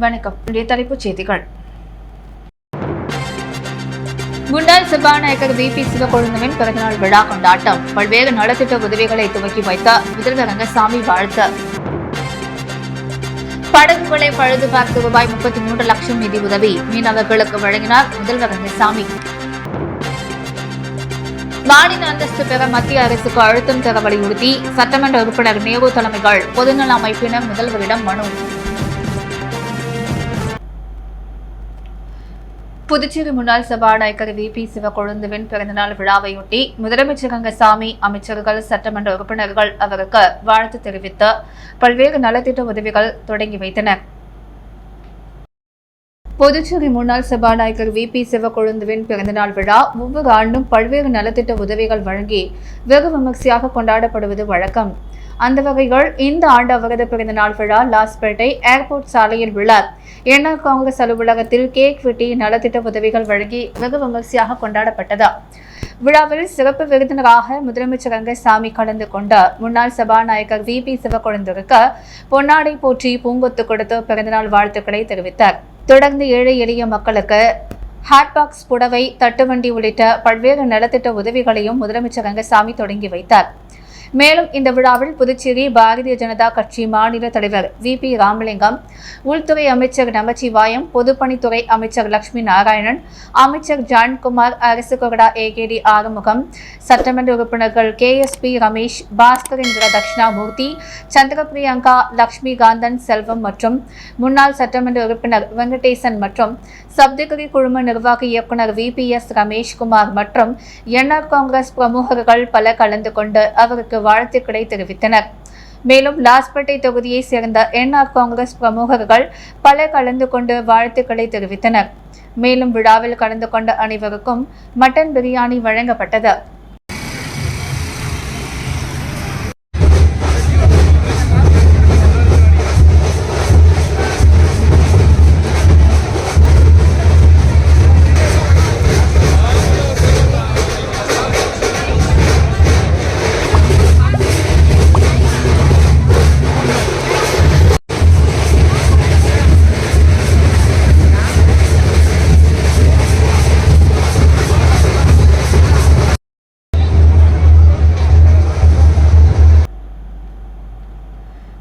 வணக்கம். தலைப்புச் செய்திகள். முன்னாள் சபாநாயகர் VP சிவக்கொழுந்துவின் பிறந்தநாள் விழா கொண்டாட்டம். பல்வேறு நலத்திட்ட உதவிகளை துவக்கி வைத்த முதல்வர் ரங்கசாமி வாழ்த்து. படகுகளை பழுது பார்த்து ரூபாய் 33 லட்சம் நிதி உதவி மீனவர்களுக்கு வழங்கினார் முதல்வர் ரங்கசாமி. மாநில அந்தஸ்து பெற மத்திய அரசுக்கு அழுத்தம் தர வலியுறுத்தி சட்டமன்ற உறுப்பினர் நேரு தலைமைகள் பொதுநல அமைப்பினர் முதல்வரிடம் மனு. புதுச்சேரி முன்னாள் சபாநாயகர் VP சிவக்கொழுந்துவின் பிறந்தநாள் விழாவையொட்டி முதலமைச்சர் ரங்கசாமி, அமைச்சர்கள், சட்டமன்ற உறுப்பினர்கள் அவருக்கு வாழ்த்து தெரிவித்து பல்வேறு நலத்திட்ட உதவிகள் தொடங்கி வைத்தனர். புதுச்சேரி முன்னாள் சபாநாயகர் VP சிவக்கொழுந்துவின் பிறந்தநாள் விழா ஒவ்வொரு ஆண்டும் பல்வேறு நலத்திட்ட உதவிகள் வழங்கி வெகு விமர்சையாக கொண்டாடப்படுவது வழக்கம். அந்த வகையில் இந்த ஆண்டு அவரது பிறந்தநாள் விழா லாஸ்பேட்டை ஏர்போர்ட் சாலையில் உள்ள என்ஆர் காங்கிரஸ் அலுவலகத்தில் கேக் வெட்டி நலத்திட்ட உதவிகள் வழங்கி வெகு விமர்சையாக கொண்டாடப்பட்டது. விழாவில் சிறப்பு விருந்தினராக முதலமைச்சர் ரங்கசாமி கலந்து கொண்ட முன்னாள் சபாநாயகர் VP சிவக்கொழுந்துவிற்கு பொன்னாடை போற்றி பூங்கொத்து கொடுத்து பிறந்தநாள் வாழ்த்துக்களை தெரிவித்தார். தொடர்ந்து ஏழை எளிய மக்களுக்கு ஹாட்பாக்ஸ், புடவை, தட்டுவண்டி உள்ளிட்ட பல்வேறு நலத்திட்ட உதவிகளையும் முதலமைச்சர் ரங்கசாமி தொடங்கி வைத்தார். மேலும் இந்த விழாவில் புதுச்சேரி பாரதிய ஜனதா கட்சி மாநில தலைவர் VP ராமலிங்கம், உள்துறை அமைச்சர் நமச்சிவாயம், பொதுப்பணித்துறை அமைச்சர் லட்சுமி நாராயணன், அமைச்சர் ஜான்குமார், அரசு கொறடா AKD ஆறுமுகம், சட்டமன்ற உறுப்பினர்கள் KSP ரமேஷ், பாஸ்கரேந்திர தட்சிணாமூர்த்தி, சந்திரபிரியங்கா, லட்சுமி காந்தன் செல்வம் மற்றும் முன்னாள் சட்டமன்ற உறுப்பினர் வெங்கடேசன் மற்றும் சப்தகிரி குழும நிர்வாக இயக்குநர் VPS ரமேஷ்குமார் மற்றும் என்ஆர் காங்கிரஸ் பிரமுகர்கள் பல கலந்து கொண்டு அவருக்கு வாழ்த்துக்களை தெரிவித்தனர். மேலும் லாஸ்பேட்டை தொகுதியை சேர்ந்த என்ஆர் காங்கிரஸ் பிரமுகர்கள் பல கலந்து கொண்டு வாழ்த்துக்களை தெரிவித்தனர். மேலும் விழாவில் கலந்து கொண்ட அனைவருக்கும் மட்டன் பிரியாணி வழங்கப்பட்டது.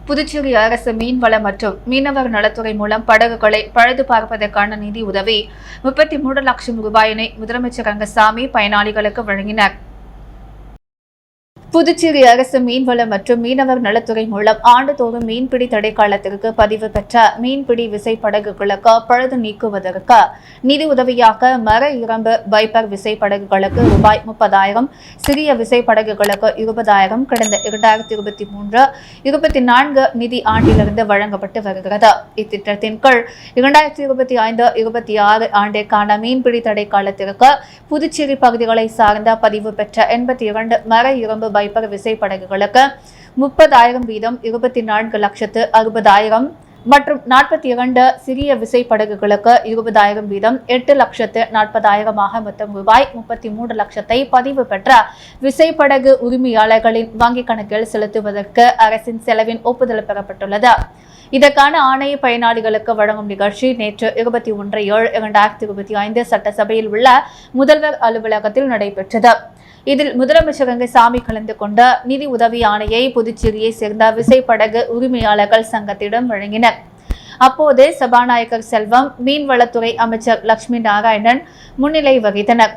புதுச்சேரி அரசு மீன்வள மற்றும் மீனவர் நலத்துறை மூலம் படகுகளை பழுது பார்ப்பதற்கான நிதி உதவி 33 லட்சம் ரூபாயினை முதலமைச்சர் ரங்கசாமி பயனாளிகளுக்கு வழங்கினார். புதுச்சேரி அரசு மீன்வள மற்றும் மீனவர் நலத்துறை மூலம் ஆண்டுதோறும் மீன்பிடி தடைக்காலத்திற்கு பதிவு பெற்ற மீன்பிடி விசைப்படகுகளுக்கு பழுது நீக்குவதற்கு நிதி உதவியாக மர இரும்பு பைப்பர் விசைப்படகுகளுக்கு ரூபாய் 30,000, சிறிய விசைப்படகுகளுக்கு 20,000 கடந்த 2023-24 நிதி ஆண்டிலிருந்து வழங்கப்பட்டு வருகிறது. இத்திட்டத்தின் கீழ் 2025-26 ஆண்டிற்கான மீன்பிடி தடைக்காலத்திற்கு புதுச்சேரி பகுதிகளை சார்ந்த பதிவு பெற்ற 82 மர இரும்பு பைப்பர் விசைப்படகுகளுக்கு 30,000 வீதம் 24,60,000 மற்றும் 42 சிறிய விசைப்படகுகளுக்கு 20,000 வீதம் 8,40,000 மொத்தம் ரூபாய் 33 லட்சத்தை பதிவு பெற்ற விசைப்படகு உரிமையாளர்களின் வங்கிக் கணக்கில் செலுத்துவதற்கு அரசின் செலவின் ஒப்புதல் பெறப்பட்டுள்ளது. இதற்கான ஆணைய பயனாளிகளுக்கு வழங்கும் நிகழ்ச்சி நேற்று 21/7/2025 சட்டசபையில் உள்ள முதல்வர் அலுவலகத்தில் நடைபெற்றது. இதில் முதலமைச்சர் ரங்கசாமி கலந்து கொண்ட நிதி உதவி ஆணையை புதுச்சேரியை சேர்ந்த விசைப்படகு உரிமையாளர்கள் சங்கத்திடம் வழங்கினர். அப்போது சபாநாயகர் செல்வம், மீன்வளத்துறை அமைச்சர் லட்சுமி நாராயணன் முன்னிலை வகித்தனர்.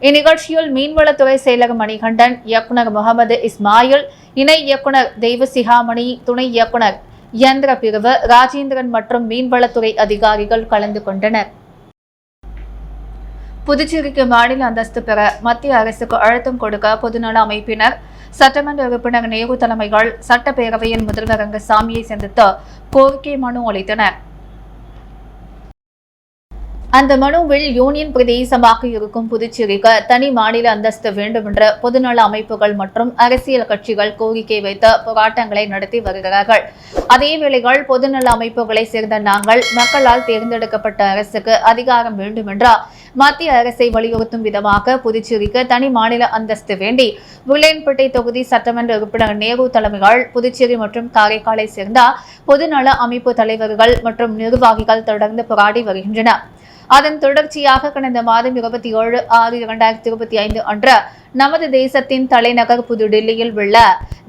இந்நிகழ்ச்சியில் மீன்வளத்துறை செயலர் மணிகண்டன், இயக்குநர் முகமது இஸ்மாயில், இணை இயக்குநர் தெய்வசிகாமணி, துணை இயக்குநர் இயந்திர பிரிவு ராஜேந்திரன் மற்றும் மீன்வளத்துறை அதிகாரிகள் கலந்து கொண்டனர். புதுச்சேரிக்கு மாநில அந்தஸ்து பெற மத்திய அரசுக்கு அழுத்தம் கொடுக்க பொதுநல அமைப்பினர், சட்டமன்ற உறுப்பினர் நேரு தலைமைகள் சட்டப்பேரவையில் முதல்வர் ரங்கசாமியை சந்தித்து கோரிக்கை மனு அளித்தனர். அந்த மனுவில் யூனியன் பிரதேசமாக இருக்கும் புதுச்சேரிக்கு தனி மாநில அந்தஸ்து வேண்டும் என்ற பொதுநல அமைப்புகள் மற்றும் அரசியல் கட்சிகள் கோரிக்கை வைத்து போராட்டங்களை நடத்தி வருகிறார்கள். அதேவேளைகள் பொதுநல அமைப்புகளை சேர்ந்த நாங்கள் மக்களால் தேர்ந்தெடுக்கப்பட்ட அரசுக்கு அதிகாரம் வேண்டும் என்ற மத்திய அரசை வலியுறுத்தும் விதமாக புதுச்சேரிக்கு தனி மாநில அந்தஸ்து வேண்டி வில்லியன்பேட்டை தொகுதி சட்டமன்ற உறுப்பினர் நேரு தலைமையில் புதுச்சேரி மற்றும் காரைக்காலை சேர்ந்த பொதுநல அமைப்பு தலைவர்கள் மற்றும் நிர்வாகிகள் தொடர்ந்து போராடி வருகின்றனர். அதன் தொடர்ச்சியாக கடந்த மாதம் 27/6/2025 அன்று நமது தேசத்தின் தலைநகர் புதுடில்லியில் உள்ள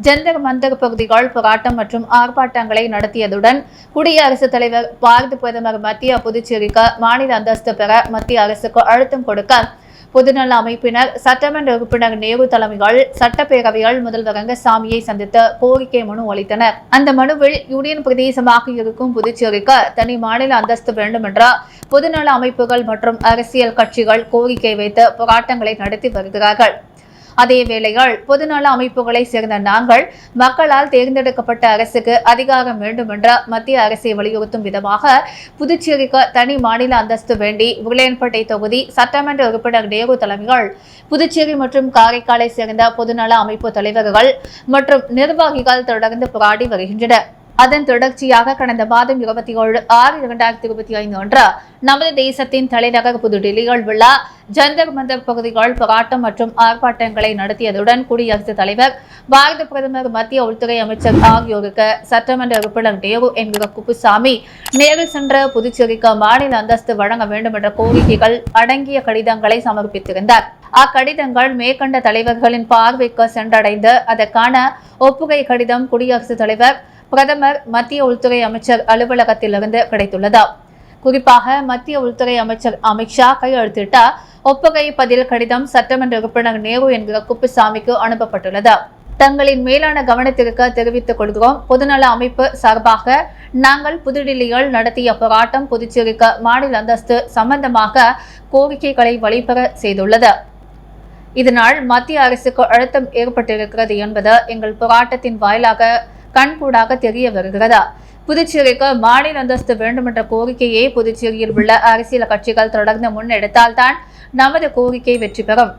ஜந்தர் மந்தர் பகுதிகள் போராட்டம் மற்றும் ஆர்ப்பாட்டங்களை நடத்தியதுடன் குடியரசுத் தலைவர் பாரத பிரதமர் மத்திய புதுச்சேரிக்கு மாநில அந்தஸ்து பெற மத்திய அரசுக்கு அழுத்தம் கொடுக்க பொதுநல அமைப்பினர் சட்டமன்ற உறுப்பினர் நேரு தலைமையில் சட்டப்பேரவையில் முதல்வர் ரங்கசாமியை சந்தித்து கோரிக்கை மனு அளித்தனர். அந்த மனுவில் யூனியன் பிரதேசமாக இருக்கும் புதுச்சேரிக்கு தனி மாநில அந்தஸ்து வேண்டும் என்ற பொதுநல அமைப்புகள் மற்றும் அரசியல் கட்சிகள் கோரிக்கை வைத்து போராட்டங்களை நடத்தி வருகிறார்கள். அதேவேளையில் பொதுநல அமைப்புகளை சேர்ந்த நாங்கள் மக்களால் தேர்ந்தெடுக்கப்பட்ட அரசுக்கு அதிகாரம் வேண்டும் என்ற மத்திய அரசை வலியுறுத்தும் விதமாக புதுச்சேரிக்கு தனி மாநில அந்தஸ்து வேண்டி வில்லியன்பேட்டை தொகுதி சட்டமன்ற உறுப்பினர் நேரு தலைமையில் புதுச்சேரி மற்றும் காரைக்காலை சேர்ந்த பொதுநல அமைப்பு தலைவர்கள் மற்றும் நிர்வாகிகள் தொடர்ந்து போராடி வருகின்றனர். அதன் தொடர்ச்சியாக கடந்த மாதம் 27/6/2025 அன்று நமது தேசத்தின் தலைநகர் புதுடில்லியில் உள்ள ஜந்தர் மந்தர் பகுதிகள் போராட்டம் மற்றும் ஆர்ப்பாட்டங்களை நடத்தியதுடன் குடியரசுத் தலைவர் பாரத பிரதமர் மத்திய உள்துறை அமைச்சர் ஆகியோருக்கு சட்டமன்ற உறுப்பினர் நேரு என்கிற குப்புசாமி நேரில் சென்ற புதுச்சேரிக்கு மாநில அந்தஸ்து வழங்க வேண்டும் என்ற கோரிக்கைகள் அடங்கிய கடிதங்களை சமர்ப்பித்திருந்தார். அக்கடிதங்கள் மேற்கண்ட தலைவர்களின் பார்வைக்கு சென்றடைந்து அதற்கான ஒப்புகை கடிதம் குடியரசுத் தலைவர் பிரதமர் மத்திய உள்துறை அமைச்சர் அலுவலகத்திலிருந்து கிடைத்துள்ளது. குறிப்பாக மத்திய உள்துறை அமைச்சர் அமித்ஷா கையெழுத்திட்ட ஒப்புகை பதில் கடிதம் சட்டமன்ற உறுப்பினர் நேரு என்கிற குப்புசாமிக்கு அனுப்பப்பட்டுள்ளது. தங்களின் மேலான கவனத்திற்கு தெரிவித்துக் கொள்கிறோம். பொதுநல அமைப்பு சார்பாக நாங்கள் புதுடில்லியில் நடத்திய போராட்டம் புதுச்சேரிக்கு மாநில அந்தஸ்து சம்பந்தமாக கோரிக்கைகளை வழிபெற செய்துள்ளது. இதனால் மத்திய அரசுக்கு அழுத்தம் ஏற்பட்டிருக்கிறது என்பது எங்கள் போராட்டத்தின் வாயிலாக கண்கூடாக தெரிய வருகிறது. புதுச்சேரிக்கு மாநில அந்தஸ்து வேண்டும் என்ற கோரிக்கையை புதுச்சேரியில் உள்ள அரசியல் கட்சிகள் தொடர்ந்து முன்னெடுத்தால்தான் நமது கோரிக்கை வெற்றி பெறும்.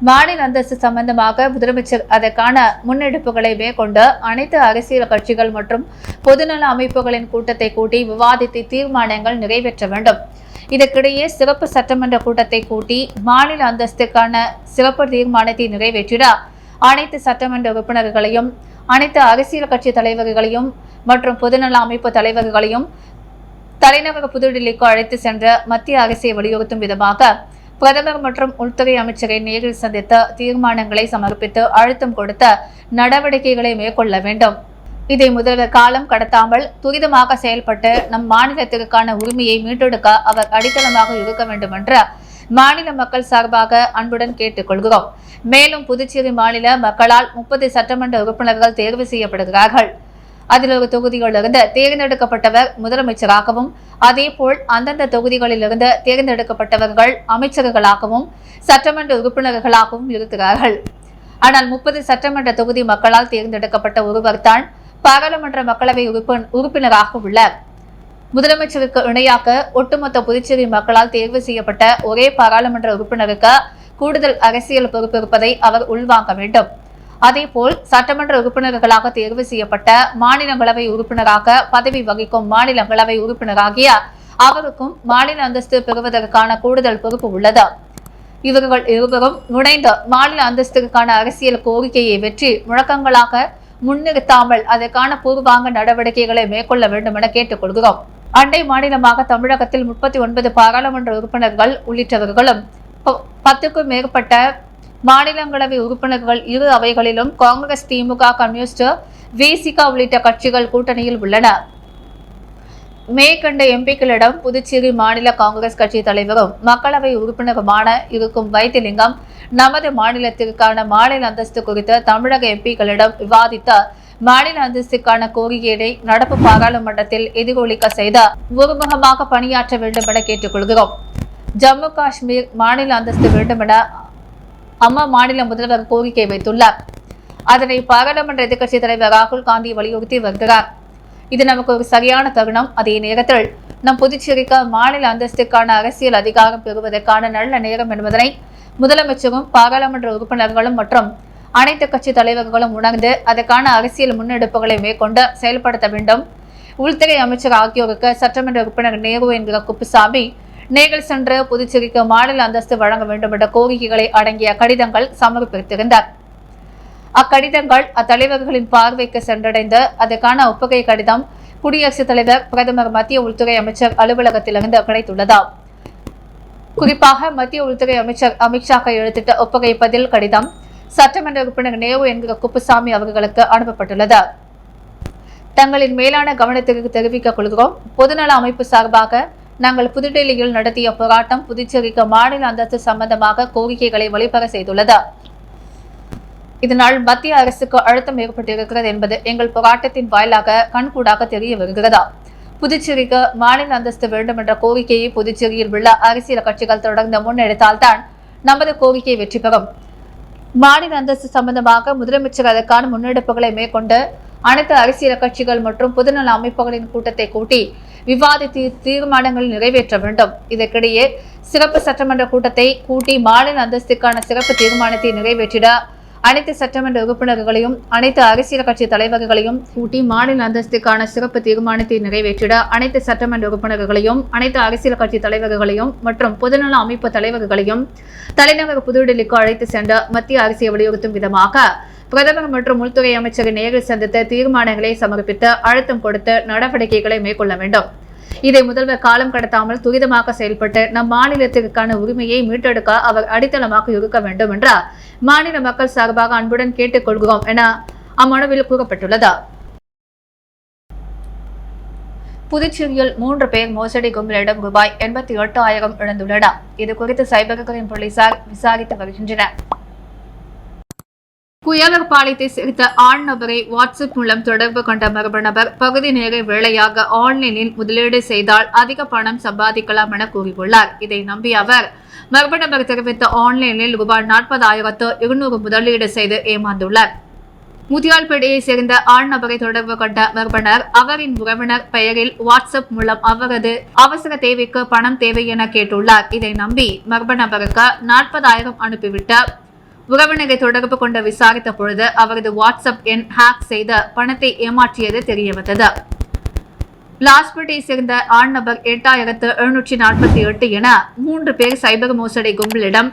மாநில அந்தஸ்து சம்பந்தமாக முதலமைச்சர் அதற்கான முன்னெடுப்புகளை மேற்கொண்டு அனைத்து அரசியல் கட்சிகள் மற்றும் பொதுநல அமைப்புகளின் கூட்டத்தை கூட்டி விவாதித்து தீர்மானங்கள் நிறைவேற்ற வேண்டும். இதற்கிடையே சிறப்பு சட்டமன்ற கூட்டத்தை கூட்டி மாநில அந்தஸ்துக்கான சிறப்பு தீர்மானத்தை நிறைவேற்றிட அனைத்து சட்டமன்ற உறுப்பினர்களையும் அனைத்து அரசியல் கட்சி தலைவர்களையும் மற்றும் பொதுநல அமைப்பு தலைவர்களையும் தலைநகர் புதுடில்லிக்கு அழைத்து சென்ற மத்திய அரசை வலியுறுத்தும் விதமாக பிரதமர் மற்றும் உள்துறை அமைச்சரை நேரில் சந்தித்து தீர்மானங்களை சமர்ப்பித்து அழுத்தம் கொடுத்த நடவடிக்கைகளை மேற்கொள்ள வேண்டும். இதை முதல்வர் காலம் கடத்தாமல் துரிதமாக செயல்பட்டு நம் மாநிலத்திற்கான உரிமையை மீட்டெடுக்க அவர் அடித்தளமாக இருக்க வேண்டும் என்று மாநில மக்கள் சார்பாக அன்புடன் கேட்டுக்கொள்கிறோம். மேலும் புதுச்சேரி மாநில மக்களால் 30 சட்டமன்ற உறுப்பினர்கள் தேர்வு செய்யப்படுகிறார்கள். அதில் ஒரு தொகுதிகளிலிருந்து தேர்ந்தெடுக்கப்பட்டவர் முதலமைச்சராகவும் அதேபோல் அந்தந்த தொகுதிகளிலிருந்து தேர்ந்தெடுக்கப்பட்டவர்கள் அமைச்சர்களாகவும் சட்டமன்ற உறுப்பினர்களாகவும் இருக்கிறார்கள். ஆனால் 30 சட்டமன்ற தொகுதி மக்களால் தேர்ந்தெடுக்கப்பட்ட ஒருவர் தான் பாராளுமன்ற மக்களவை உறுப்பினராக உள்ளார். முதலமைச்சருக்கு இணையாக ஒட்டுமொத்த புதுச்சேரி மக்களால் தேர்வு செய்யப்பட்ட ஒரே பாராளுமன்ற உறுப்பினருக்கு கூடுதல் அரசியல் பொறுப்பு இருப்பதை அவர் உள்வாங்க வேண்டும். அதேபோல் சட்டமன்ற உறுப்பினர்களாக தேர்வு செய்யப்பட்ட மாநிலங்களவை உறுப்பினராக பதவி வகிக்கும் மாநிலங்களவை உறுப்பினராகிய அவருக்கும் மாநில அந்தஸ்து பெறுவதற்கான கூடுதல் பொறுப்பு உள்ளது. இவர்கள் இருவரும் இணைந்து மாநில அந்தஸ்துக்கான அரசியல் கோரிக்கையை வெற்றி முழக்கங்களாக முன்னிறுத்தாமல் அதற்கான பூர்வாங்க நடவடிக்கைகளை மேற்கொள்ள வேண்டும் என கேட்டுக்கொள்கிறோம். அண்டை மாநிலமாக தமிழகத்தில் 39 பாராளுமன்ற உறுப்பினர்கள் உள்ளிட்டவர்களும் 10க்கும் மேற்பட்ட மாநிலங்களவை உறுப்பினர்கள் இரு அவைகளிலும் காங்கிரஸ், திமுக, கம்யூனிஸ்ட், விசிக உள்ளிட்ட கட்சிகள் கூட்டணியில் உள்ளன. மேற்கண்ட எம்பிக்களிடம் புதுச்சேரி மாநில காங்கிரஸ் கட்சி தலைவரும் மக்களவை உறுப்பினருமான இருக்கும் வைத்திலிங்கம் நமது மாநிலத்திற்கான மாநில அந்தஸ்து குறித்து தமிழக எம்பிக்களிடம் விவாதித்த மாநில அந்தஸ்துக்கான கோரிக்கையை நடப்பு பாராளுமன்றத்தில் எதிரொலிக்க செய்த ஒருமுகமாக பணியாற்ற வேண்டும் என கேட்டுக்கொள்கிறோம். ஜம்மு காஷ்மீர் மாநில அந்தஸ்து வேண்டும் என அம்மா மாநில முதல்வர் கோரிக்கை வைத்துள்ளார். அதனை பாராளுமன்ற எதிர்க்கட்சித் தலைவர் ராகுல் காந்தி வலியுறுத்தி வருகிறார். இது நமக்கு ஒரு சரியான தருணம். அதே நேரத்தில் நம் புதுச்சேரிக்கு மாநில அந்தஸ்துக்கான அரசியல் அதிகாரம் பெறுவதற்கான நல்ல நேரம் என்பதனை முதலமைச்சரும் பாராளுமன்ற உறுப்பினர்களும் மற்றும் அனைத்து கட்சி தலைவர்களும் உணர்ந்து அதற்கான அரசியல் முன்னெடுப்புகளை மேற்கொண்டு செயல்படுத்த வேண்டும். உள்துறை அமைச்சர் ஆகியோருக்கு சட்டமன்ற உறுப்பினர் நேரு என்கிற குப்புசாமி நேரில் சென்று புதுச்சேரிக்கு மாநில அந்தஸ்து வழங்க வேண்டும் என்ற கோரிக்கைகளை அடங்கிய கடிதங்கள் சமர்ப்பித்திருந்தார். அக்கடிதங்கள் அத்தலைவர்களின் பார்வைக்கு சென்றடைந்து அதற்கான ஒப்புகை கடிதம் குடியரசுத் தலைவர், பிரதமர், மத்திய உள்துறை அமைச்சர் அலுவலகத்திலிருந்து கிடைத்துள்ளது. குறிப்பாக மத்திய உள்துறை அமைச்சர் அமித்ஷா கையெழுத்திட்ட ஒப்புகை பதில் கடிதம் சட்டமன்ற உறுப்பினர் நேரு என்கிற குப்புசாமி அவர்களுக்கு அனுப்பப்பட்டுள்ளது. தங்களின் மேலான கவனத்திற்கு தெரிவித்துக் கொள்கிறோம். பொதுநல அமைப்பு சார்பாக நாங்கள் புதுடெல்லியில் நடத்திய போராட்டம் புதுச்சேரிக்கு மாநில அந்தஸ்து சம்பந்தமாக கோரிக்கைகளை வெளிப்பட செய்துள்ளது. இதனால் மத்திய அரசுக்கு அழுத்தம் ஏற்பட்டிருக்கிறது என்பது எங்கள் போராட்டத்தின் வாயிலாக கண்கூடாக தெரிய வருகிறது. புதுச்சேரிக்கு மாநில அந்தஸ்து வேண்டும் என்ற கோரிக்கையை புதுச்சேரியில் உள்ள அரசியல் கட்சிகள் தொடர்ந்து முன்னெடுத்தால்தான் நமது கோரிக்கை வெற்றி பெறும். மாநில அந்தஸ்து சம்பந்தமாக முதலமைச்சர் அதற்கான முன்னெடுப்புகளை மேற்கொண்டு அனைத்து அரசியல் கட்சிகள் மற்றும் பொதுநல அமைப்புகளின் கூட்டத்தை கூட்டி விவாதித்து தீர்மானங்களை நிறைவேற்ற வேண்டும். இதற்கிடையே சிறப்பு சட்டமன்ற கூட்டத்தை கூட்டி மாநில அந்தஸ்துக்கான சிறப்பு தீர்மானத்தை நிறைவேற்றிட அனைத்து சட்டமன்ற உறுப்பினர்களையும் அனைத்து அரசியல் கட்சி தலைவர்களையும் கூட்டி மாநில அந்தஸ்துக்கான சிறப்பு தீர்மானத்தை நிறைவேற்றிட அனைத்து சட்டமன்ற உறுப்பினர்களையும் அனைத்து அரசியல் கட்சி தலைவர்களையும் மற்றும் பொதுநல அமைப்பு தலைவர்களையும் தலைநகர் புதுடெல்லிக்கு அழைத்து சென்ற மத்திய அரசை வலியுறுத்தும் விதமாக பிரதமர் மற்றும் உள்துறை அமைச்சரை நேரில் சந்தித்து தீர்மானங்களை சமர்ப்பித்து அழுத்தம் கொடுத்து நடவடிக்கைகளை மேற்கொள்ள வேண்டும். இதை முதல்வர் காலம் கடத்தாமல் துரிதமாக செயல்பட்டு நம் மாநிலத்திற்கான உரிமையை மீட்டெடுக்க அவர் அடித்தளமாக இருக்க வேண்டும் என்ற மாநில மக்கள் சார்பாக அன்புடன் கேட்டுக் கொள்கிறோம் என அம்மனுவில் கூறப்பட்டுள்ளது. புதுச்சேரியில் 3 பேர் மோசடி கும்பலிடம் ரூபாய் 88,000 இழந்துள்ளனர். இது குறித்து சைபர் கிரைம் போலீசார் விசாரித்து வருகின்றனர். புயலர் பாலத்தை சேர்த்த ஆண் நபரை வாட்ஸ்அப் மூலம் தொடர்பு கொண்ட மர்ம நபர் பகுதி நேர வேலையாக ஆன்லைனில் முதலீடு செய்தால் அதிக பணம் சம்பாதிக்கலாம் என கூறியுள்ளார். இதை நம்பிய அவர் மர்ம நபர் தெரிவித்த ஆன்லைனில் ரூபாய் 40,200 முதலீடு செய்து ஏமாந்துள்ளார். முத்தியால்பேட்டையை சேர்ந்த ஆண் நபரை தொடர்பு கொண்ட மர்மனர் அவரின் உறவினர் பெயரில் வாட்ஸ்அப் மூலம் அவரது அவசர தேவைக்கு பணம் தேவை என கேட்டுள்ளார். இதை நம்பி மர்ம நபருக்கு 40,000 அனுப்பிவிட்டு உறவினரை தொடர்பு கொண்டு விசாரித்த பொழுது அவரது வாட்ஸ்அப் எண் ஹேக் செய்த பணத்தை ஏமாற்றியது தெரியவந்தது. லாஸ்பேட்டை சேர்ந்த ஆண் நபர் 8,748 என 3 பேர் சைபர் மோசடி கும்பலிடம்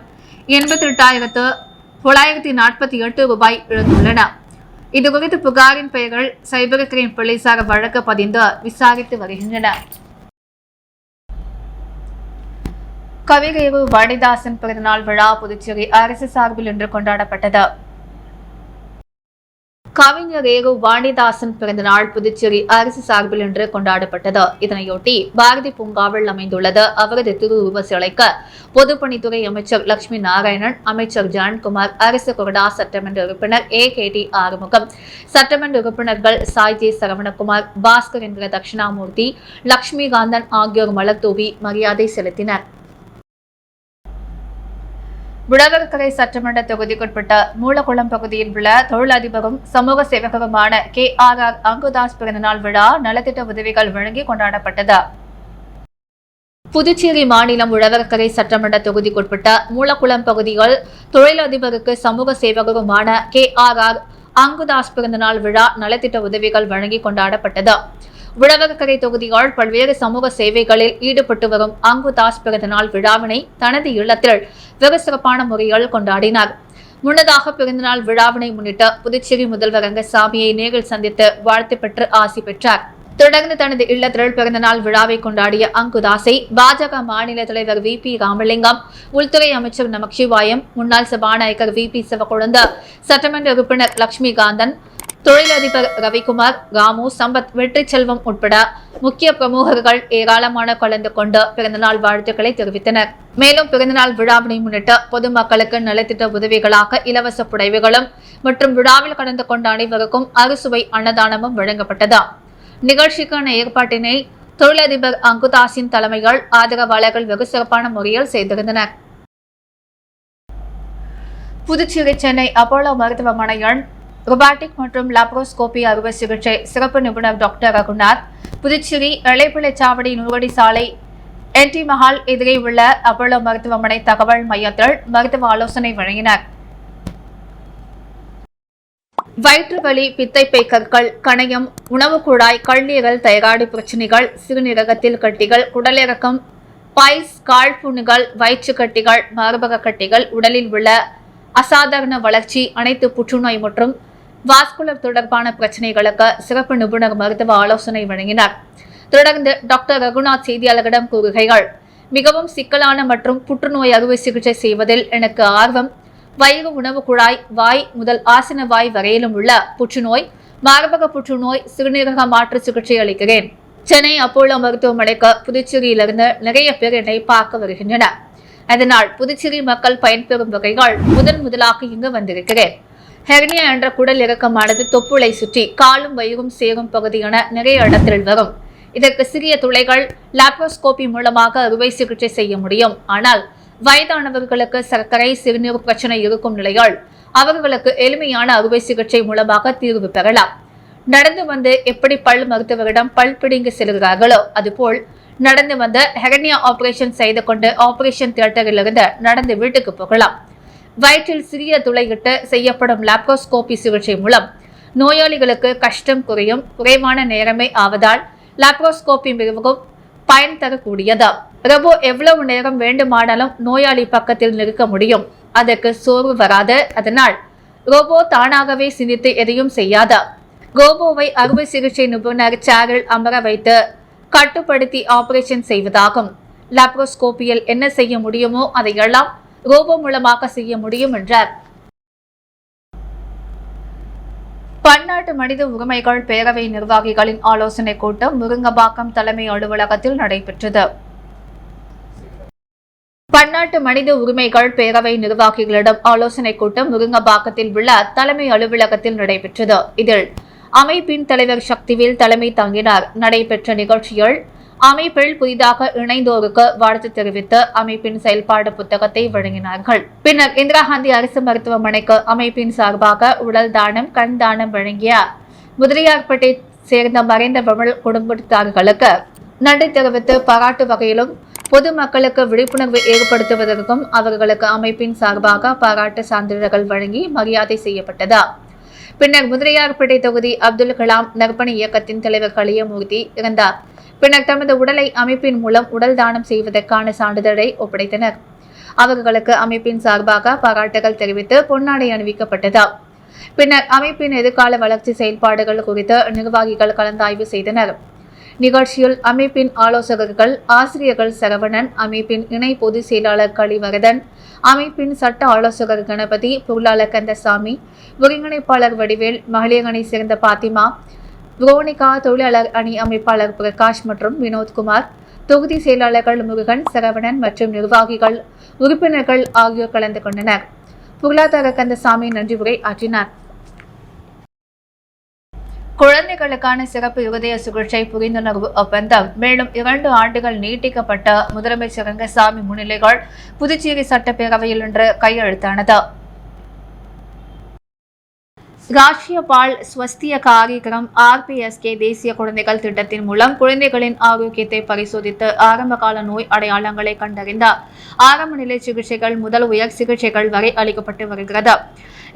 88,948 ரூபாய் இழந்துள்ளனர். இதுகுறித்து புகாரின் பெயர்கள் சைபர் கிரைம் போலீசார் வழக்கு பதிந்து விசாரித்து வருகின்றனர். கவிஞர் வாணிதாசன் பிறந்தநாள் விழா புதுச்சேரி அரசு சார்பில் இன்று கொண்டாடப்பட்டது. கவிஞர் வாணிதாசன் பிறந்தநாள் புதுச்சேரி அரசு சார்பில் இன்று கொண்டாடப்பட்டது. இதனையொட்டி பாரதி பூங்காவில் அமைந்துள்ளது அவரது திருவுருவ சிலைக்கு பொதுப்பணித்துறை அமைச்சர் லட்சுமி நாராயணன், அமைச்சர் ஜான்குமார், அரசு கொறடா சட்டமன்ற உறுப்பினர் AKT ஆறுமுகம், சட்டமன்ற உறுப்பினர்கள் சாய்ஜே சரவணகுமார், பாஸ்கர் என்கிற தட்சிணாமூர்த்தி, லட்சுமிகாந்தன் ஆகியோர் மலர் தூவி மரியாதை செலுத்தினர். விடவர்கரை சட்டமன்ற தொகுதிக்குட்பட்ட மூலக்குளம் பகுதியில் உள்ள தொழிலதிபரும் சமூக சேவகருமான KRR அங்குதாஸ் பிறந்தநாள் விழா நலத்திட்ட உதவிகள் வழங்கி கொண்டாடப்பட்டது. புதுச்சேரி மாநிலம் உழவர்கரை சட்டமன்ற தொகுதிக்குட்பட்ட மூலக்குளம் பகுதியில் தொழிலதிபருக்கு சமூக சேவகருமான KRR அங்குதாஸ் பிறந்தநாள் விழா நலத்திட்ட உதவிகள் வழங்கி கொண்டாடப்பட்டது. உழவர்கரை தொகுதியால் பல்வேறு சமூக சேவைகளில் ஈடுபட்டு வரும் அங்குதாஸ் பிறந்தநாள் விழாவினை தனது இல்லத்தில் வெகு சிறப்பான முறையில் கொண்டாடினார். முன்னதாக பிறந்தநாள் விழாவினை முன்னிட்டு புதுச்சேரி முதல்வர் ரங்கசாமியை நேரில் சந்தித்து வாழ்த்து பெற்று ஆசி பெற்றார். தொடர்ந்து தனது இல்லத்தில் பிறந்தநாள் விழாவை கொண்டாடிய அங்குதாஸை பாஜக மாநில தலைவர் VP ராமலிங்கம், உள்துறை அமைச்சர் நமச்சிவாயம், முன்னாள் சபாநாயகர் VP சிவக்கொழுந்து, சட்டமன்ற உறுப்பினர் லட்சுமிகாந்தன், தொழிலதிபர் ரவிக்குமார், ராமு, சம்பத், வெற்றி செல்வம் உட்பட முக்கிய பிரமுகர்கள் ஏராளமான கலந்து கொண்டு பிறந்தநாள் வாழ்த்துக்களை தெரிவித்தனர். மேலும் பிறந்தநாள் விழாவினை முன்னிட்டு பொதுமக்களுக்கு நலத்திட்ட உதவிகளாக இலவச புடவைகளும் மற்றும் விழாவில் கலந்து கொண்ட அனைவருக்கும் அறுசுவை அன்னதானமும் வழங்கப்பட்டது. நிகழ்ச்சிக்கான ஏற்பாட்டினை தொழிலதிபர் அங்குதாஸின் தலைமையில் ஆதரவாளர்கள் வெகு சிறப்பான முறையில் செய்திருந்தனர். புதுச்சேரி சென்னை அப்போலோ மருத்துவமனையில் ரொபாட்டிக் மற்றும் லாப்ரோஸ்கோபி அறுவை சிகிச்சை சிறப்பு நிபுணர் டாக்டர் ரகுநாத், புதுச்சேரி எளைப்பிள்ளைச்சாவடி நூல்வடி சாலை NT மஹால் எதிரே உள்ள அப்போலோ மருத்துவமனை தகவல் மையத்தில் மருத்துவ ஆலோசனை வழங்கினர். வயிற்று வலி, பித்தைப்பை கற்கள், கணையம், உணவு குழாய், கல்லீரல், தைராய்டு பிரச்சினைகள், சிறுநீரகத்தில் கட்டிகள், குடலிறக்கம், பைல்ஸ், காழ்ப்புண்ணுகள், வயிற்று கட்டிகள், மார்பக கட்டிகள், உடலில் உள்ள அசாதாரண வளர்ச்சி, அனைத்து புற்றுநோய் மற்றும் வாஸ்குலர் தொடர்பான பிரச்சினைகளுக்கு சிறப்பு நிபுணர் மருத்துவ ஆலோசனை வழங்கினார். தொடர்ந்து டாக்டர் ரகுநாத் செய்தியாளர்களிடம் கூறுகைகள், மிகவும் சிக்கலான மற்றும் புற்றுநோய் அறுவை சிகிச்சை செய்வதில் எனக்கு ஆர்வம். வயிறு, உணவு குழாய், வாய் முதல் ஆசன வாய் வரையிலும் உள்ள புற்றுநோய், மார்பக புற்றுநோய், சிறுநீரக மாற்று சிகிச்சை அளிக்கிறேன். சென்னை அப்போலோ மருத்துவமனைக்கு புதுச்சேரியிலிருந்து நிறைய பேர் என்னை பார்க்க வருகின்றனர். அதனால் புதுச்சேரி மக்கள் பயன்பெறும் வகைகள் முதலாக இங்கு வந்திருக்கிறேன். ஹெர்னியா என்ற குடல் இறக்கமானது தொப்புளை சுற்றி காலும் வயிறும் சேரும் பகுதி என நிறைய இடத்தில் வரும். இதற்கு சிறிய துளைகள் லாப்ரோஸ்கோபி மூலமாக அறுவை சிகிச்சை செய்ய முடியும். ஆனால் வயதானவர்களுக்கு சர்க்கரை, சிறுநீர் பிரச்சனை இருக்கும் நிலையால் அவர்களுக்கு எளிமையான அறுவை சிகிச்சை மூலமாக தீர்வு பெறலாம். நடந்து வந்து எப்படி பல் மருத்துவரிடம் பல் பிடிங்கி செல்கிறார்களோ அதுபோல் நடந்து வந்து ஹெர்னியா ஆபரேஷன் செய்து கொண்டு ஆபரேஷன் தியேட்டரிலிருந்து நடந்து வீட்டுக்கு போகலாம். வயிற்றில் சிறிய துளையிட்டு செய்யப்படும் லாப்ரோஸ்கோபி சிகிச்சை மூலம் நோயாளிகளுக்கு கஷ்டம் குறையும். குறைவான நேரமே ஆவதால் லாப்ரோஸ்கோபி மிகவும் பயன் தரக்கூடியது. ரோபோ எவ்வளவு நேரம் வேண்டுமானாலும் நோயாளி பக்கத்தில் நிற்க முடியும். அதற்கு சோர்வு வராது. அதனால் ரோபோ தானாகவே சிந்தித்து எதையும் செய்யாத ரோபோவை அறுவை சிகிச்சை நிபுணர் சேரில் அமர வைத்து கட்டுப்படுத்தி ஆபரேஷன் செய்வதாகும். லாப்ரோஸ்கோபியில் என்ன செய்ய முடியுமோ அதையெல்லாம் ரோபோ மூலமாக செய்ய முடியும் என்றார். பன்னாட்டு மனித உரிமைகள் பேரவை நிர்வாகிகளின் ஆலோசனை கூட்டம் முருங்கம்பாக்கம் தலைமை அலுவலகத்தில் நடைபெற்றது. பன்னாட்டு மனித உரிமைகள் பேரவை நிர்வாகிகளிடம் ஆலோசனை கூட்டம் முருங்கம்பாக்கத்தில் உள்ள தலைமை அலுவலகத்தில் நடைபெற்றது. இதில் அமைப்பின் தலைவர் சக்திவேல் தலைமை தாங்கினார். நடைபெற்ற நிகழ்ச்சியில் அமைப்பில் புதிதாக இணைந்தோருக்கு வாழ்த்து தெரிவித்து அமைப்பின் செயல்பாடு புத்தகத்தை வழங்கினார்கள். பின்னர் இந்திரா காந்தி அரசு மருத்துவமனைக்கு அமைப்பின் சார்பாக உடல் தானம், கண் தானம் வழங்கிய முதலியார்பேட்டை சேர்ந்த மறைந்த விமல் குடும்பத்தார்களுக்கு நன்றி தெரிவித்து பாராட்டு வகையிலும் பொதுமக்களுக்கு விழிப்புணர்வு ஏற்படுத்துவதற்கும் அவர்களுக்கு அமைப்பின் சார்பாக பாராட்டு சான்றிதழ்கள் வழங்கி மரியாதை செய்யப்பட்டது. பின்னர் முதலியார்பேட்டை தொகுதி அப்துல் கலாம் நற்பணி இயக்கத்தின் தலைவர் கலியமூர்த்தி இருந்தார். பின்னர் தமது உடலை அமைப்பின் மூலம் உடல் தானம் செய்வதற்கான சான்றிதழை ஒப்படைத்தனர். அவர்களுக்கு அமைப்பின் சார்பாக பாராட்டுகள் தெரிவித்து பொன்னாடை அணிவிக்கப்பட்டது. பின்னர் அமைப்பின் எதிர்கால வளர்ச்சி செயல்பாடுகள் குறித்து நிர்வாகிகள் கலந்தாய்வு செய்தனர். நிகழ்ச்சியில் அமைப்பின் ஆலோசகர்கள் ஆசிரியர்கள் சரவணன், அமைப்பின் இணை பொதுச் செயலாளர் கலிவரதன், அமைப்பின் சட்ட ஆலோசகர் கணபதி, பொருளாளர் கந்தசாமி, ஒருங்கிணைப்பாளர் வடிவேல், மகளிர் அணி சேர்ந்த பாத்திமா, புரோனிகா, தொழிலாளர் அணி அமைப்பாளர் பிரகாஷ் மற்றும் வினோத்குமார், தொகுதி செயலாளர்கள் முருகன், சரவணன் மற்றும் நிர்வாகிகள், உறுப்பினர்கள் ஆகியோர் கலந்து கொண்டனர். பொருளாதார கந்தசாமி நன்றி உரை ஆற்றினார். குழந்தைகளுக்கான சிறப்பு இருதய சிகிச்சை புரிந்துணர்வு ஒப்பந்தம் மேலும் 2 ஆண்டுகள் நீட்டிக்கப்பட்ட முதலமைச்சர் ரங்கசாமி முன்னிலையில் புதுச்சேரி சட்டப்பேரவையில் இன்று கையெழுத்தானது. ராஷ்டிரிய பால் ஸ்வஸ்திய காரியக்கிரம் RPSK தேசிய குழந்தைகள் திட்டத்தின் மூலம் குழந்தைகளின் ஆரோக்கியத்தை பரிசோதித்து ஆரம்பகால நோய் அடையாளங்களை கண்டறிந்த ஆரம்ப நிலை சிகிச்சைகள் முதல் உயர் சிகிச்சைகள் வரை அளிக்கப்பட்டு வருகிறது.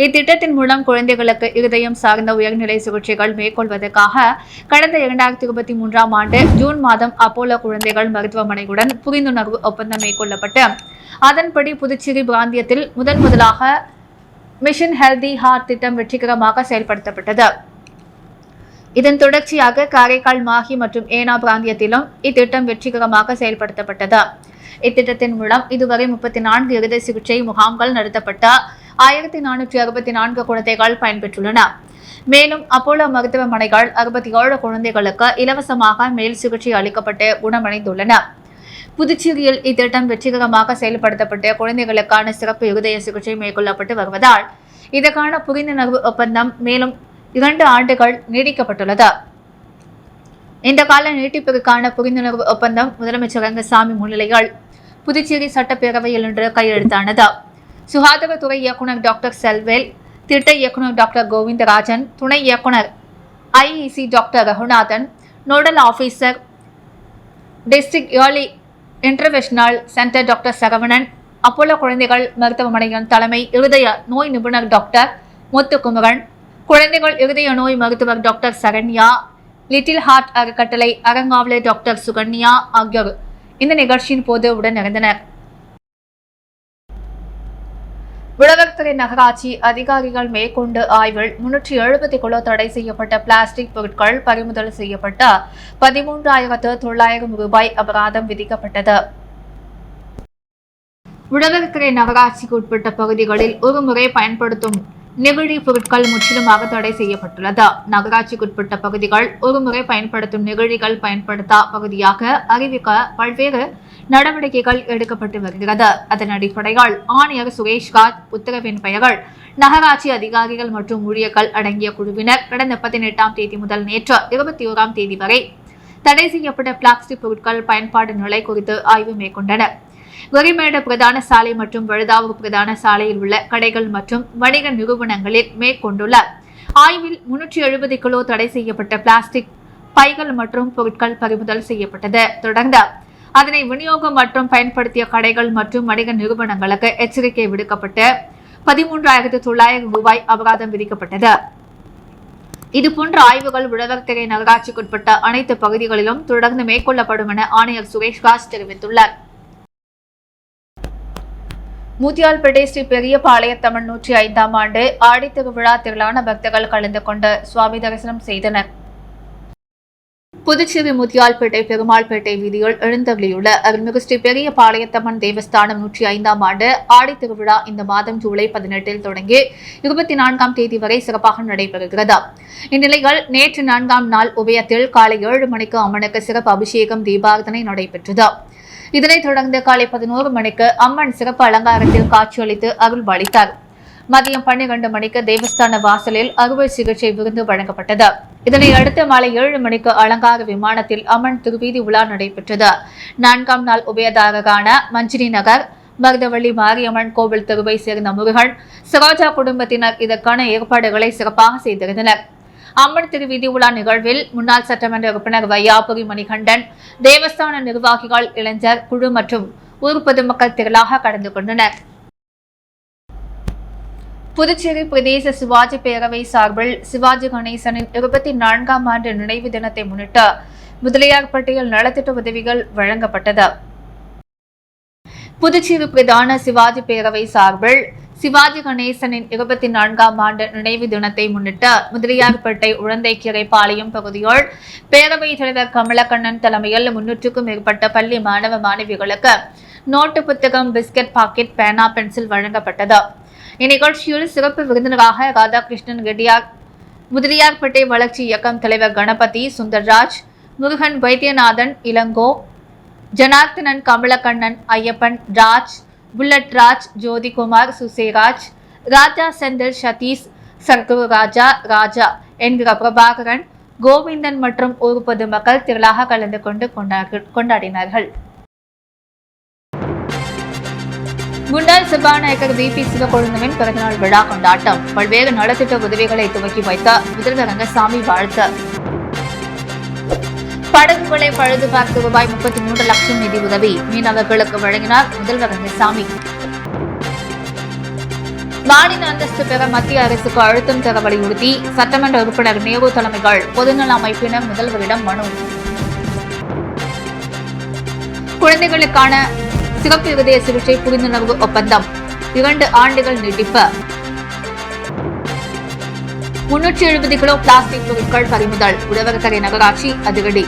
இத்திட்டத்தின் மூலம் குழந்தைகளுக்கு இருதயம் சார்ந்த உயர்நிலை சிகிச்சைகள் மேற்கொள்வதற்காக கடந்த 2023ஆம் ஆண்டு ஜூன் மாதம் அப்போலோ குழந்தைகள் மருத்துவமனையுடன் புரிந்துணர்வு ஒப்பந்தம் மேற்கொள்ளப்பட்டு அதன்படி புதுச்சேரி பிராந்தியத்தில் முதலாக மிஷன் ஹெல்தி ஹார்ட் திட்டம் வெற்றிகரமாக செயல்படுத்தப்பட்டது. இதன் தொடர்ச்சியாக காரைக்கால், மாஹி மற்றும் ஏனா பிராந்தியத்திலும் இத்திட்டம் வெற்றிகரமாக செயல்படுத்தப்பட்டது. இத்திட்டத்தின் மூலம் இதுவரை 34 இருதய சிகிச்சை முகாம்கள் நடத்தப்பட்ட 1464 குழந்தைகள் பயன்பெற்றுள்ளன. மேலும் அப்போலோ மருத்துவமனைகள் 67 குழந்தைகளுக்கு இலவசமாக மேல் சிகிச்சை அளிக்கப்பட்டு குணமடைந்துள்ளன. புதுச்சேரியில் இத்திட்டம் வெற்றிகரமாக செயல்படுத்தப்பட்டு குழந்தைகளுக்கான சிறப்பு இருதய சிகிச்சை மேற்கொள்ளப்பட்டு வருவதால் இதற்கான புரிந்துணர்வு ஒப்பந்தம் மேலும் 2 ஆண்டுகள் நீடிக்கப்பட்டுள்ளது. இந்த கால நீட்டிப்பிற்கான புரிந்துணர்வு ஒப்பந்தம் முதலமைச்சர் ரங்கசாமி முன்னிலையில் புதுச்சேரி சட்டப்பேரவையில் இன்று கையெழுத்தானது. சுகாதாரத்துறை இயக்குநர் டாக்டர் செல்வேல், திட்ட இயக்குநர் டாக்டர் கோவிந்தராஜன், துணை இயக்குநர் IEC doctor Raghunathan, nodal officer district early interventional centre doctor Saravanan, Apollo குழந்தைகள் மருத்துவமனையின் தலைமை இருதய நோய் நிபுணர் டாக்டர் முத்துக்குமரன், குழந்தைகள் இருதய நோய் மருத்துவர் டாக்டர் சரண்யா, லிட்டில் ஹார்ட் அறக்கட்டளை அறங்காவலர் டாக்டர் சுகன்யா ஆகியோர் இந்த நிகழ்ச்சியின் போது உடனிருந்தனர். உழவர்கரை நகராட்சி அதிகாரிகள் மேற்கொண்ட ஆய்வில் 370 கிலோ தடை செய்யப்பட்ட பிளாஸ்டிக் பொருட்கள் பறிமுதல் செய்யப்பட்ட 13,900 ரூபாய் அபராதம் விதிக்கப்பட்டது. உழவர்கரை நகராட்சிக்கு உட்பட்ட பகுதிகளில் ஒருமுறை பயன்படுத்தும் நெகிழி பொருட்கள் முற்றிலுமாக தடை செய்யப்பட்டுள்ளது. நகராட்சிக்குட்பட்ட பகுதிகள் ஒருமுறை பயன்படுத்தும் நெகிழிகள் பயன்படுத்தா பகுதியாக அறிவிக்க பல்வேறு நடவடிக்கைகள் எடுக்கப்பட்டு வருகிறது. அதன் அடிப்படையில் ஆணையர் சுரேஷ்ராஜ் உத்தரவின் பெயர்கள் நகராட்சி அதிகாரிகள் மற்றும் ஊழியர்கள் அடங்கிய குழுவினர் கடந்த 18ஆம் தேதி முதல் நேற்று 21ஆம் தேதி வரை தடை செய்யப்பட்ட பிளாஸ்டிக் பொருட்கள் பயன்பாடு நிலை குறித்து ஆய்வு மேற்கொண்டனர். கொரிமேடு பிரதான சாலை மற்றும் வழுதாவூர் பிரதான சாலையில் உள்ள கடைகள் மற்றும் வணிக நிறுவனங்களில் மேற்கொண்டுள்ள ஆய்வில் 370 கிலோ தடை செய்யப்பட்ட பிளாஸ்டிக் பைகள் மற்றும் பொருட்கள் பறிமுதல் செய்யப்பட்டது. தொடர்ந்து அதனை விநியோகம் மற்றும் பயன்படுத்திய கடைகள் மற்றும் வணிக நிறுவனங்களுக்கு எச்சரிக்கை விடுக்கப்பட்டு 13,900 ரூபாய் அபராதம் விதிக்கப்பட்டது. இதுபோன்ற ஆய்வுகள் உழவர்கரை நகராட்சிக்குட்பட்ட அனைத்து பகுதிகளிலும் தொடர்ந்து மேற்கொள்ளப்படும் என ஆணையர் சுரேஷ்ராஜ் தெரிவித்துள்ளார். முத்தியால்பேட்டை ஸ்ரீ பெரிய பாளையத்தம்மன் 105ஆம் ஆண்டு ஆடி திருவிழா திரளான பக்தர்கள் கலந்து கொண்டு சுவாமி தரிசனம் செய்தனர். புதுச்சேரி முத்தியால்பேட்டை பெருமாள்பேட்டை வீதியில் எழுந்தருளியுள்ள அருள்மிகு ஸ்ரீ பெரிய பாளையத்தம்மன் தேவஸ்தானம் 105ஆம் ஆண்டு ஆடி திருவிழா இந்த மாதம் ஜூலை 18 தொடங்கி 24ஆம் தேதி வரை சிறப்பாக நடைபெறுகிறது. இந்நிலையில் நேற்று 4ஆம் நாள் உபயத்தில் காலை 7 மணிக்கு அம்மனுக்கு சிறப்பு அபிஷேகம் தீபாரதனை நடைபெற்றது. இதனைத் தொடர்ந்து காலை 11 மணிக்கு அம்மன் சிறப்பு அலங்காரத்தில் காட்சியளித்து அருள்பாலித்தார். மதியம் 12 மணிக்கு தேவஸ்தான வாசலில் அறுவை சிகிச்சை விருந்து வழங்கப்பட்டது. இதனை அடுத்து மாலை 7 மணிக்கு அலங்கார விமானத்தில் அம்மன் திருவீதி உலா நடைபெற்றது. 4ஆம் நாள் உபயதாரரான மஞ்சினி நகர் மருதவள்ளி மாரியம்மன் கோவில் தெருவை சேர்ந்த முருகன், சரோஜா குடும்பத்தினர் இதற்கான ஏற்பாடுகளை சிறப்பாக செய்திருந்தனர். அம்மன் திருவீதி உலா நிகழ்வில் முன்னாள் சட்டமன்ற உறுப்பினர் வையாபுரி மணிகண்டன், தேவஸ்தான நிர்வாகிகள், இளைஞர் குழு மற்றும் ஊர் பொதுமக்கள் திரளாக கலந்து கொண்டனர். புதுச்சேரி பிரதேச சிவாஜி பேரவை சார்பில் சிவாஜி கணேசனின் 24ஆம் ஆண்டு நினைவு தினத்தை முன்னிட்டு முதலியார்பேட்டையில் நலத்திட்ட உதவிகள் வழங்கப்பட்டது. புதுச்சேரி பிரதான சிவாஜி பேரவை சார்பில் சிவாஜி கணேசனின் 24ஆம் ஆண்டு நினைவு தினத்தை முன்னிட்டு முதலியார்பேட்டை உழந்தைக்கீரை பாளையம் பகுதியில் பேரவைத் தலைவர் கமலக்கண்ணன் தலைமையில் 300க்கும் மேற்பட்ட பள்ளி மாணவ மாணவிகளுக்கு நோட்டு புத்தகம், பிஸ்கட் பாக்கெட், பேனா, பென்சில் வழங்கப்பட்டது. இந்நிகழ்ச்சியில் சிறப்பு விருந்தினராக ராதாகிருஷ்ணன் ரெட்டியார், முதலியார்பேட்டை வளர்ச்சி இயக்கம் தலைவர் கணபதி, சுந்தர்ராஜ், முருகன், வைத்தியநாதன், இளங்கோ, ஜனார்த்தனன், கமலக்கண்ணன், ஐயப்பன், ராஜ், புல்லட் ராஜ், ஜோதிகுமார், சுசேராஜ், ராஜா, செந்தில், சதீஷ், சர்க்குரு ராஜா, ராஜா என்கிற பிரபாகரன், கோவிந்தன் மற்றும் ஊர் பொதுமக்கள் திரளாக கலந்து கொண்டு கொண்டாடினார்கள். முன்னாள் சபாநாயகர் VP சிவக்கொழுந்துவின் பிறந்தநாள் விழா கொண்டாட்டம். பல்வேறு நலத்திட்ட உதவிகளை துவக்கி வைத்த முதல்வர் ரங்கசாமி வாழ்த்து. படகுகளை பழுது பார்த்து ரூபாய் 33 லட்சம் நிதி உதவி மீனவர்களுக்கு வழங்கினார் முதல்வர் ரங்கசாமி. மாநில அந்தஸ்து பெற மத்திய அரசுக்கு அழுத்தம் தர வலியுறுத்தி சட்டமன்ற உறுப்பினர் நேரு தலைமைகள் பொதுநல அமைப்பினர் முதல்வரிடம் மனு. குழந்தைகளுக்கான சிறப்பு இருதய சிகிச்சை புரிந்துணர்வு ஒப்பந்தம் 2 ஆண்டுகள் நீட்டிப்பு. 370 கிலோ பிளாஸ்டிக் பொருட்கள் பறிமுதல். உழவர்கரை நகராட்சி அதிரடி.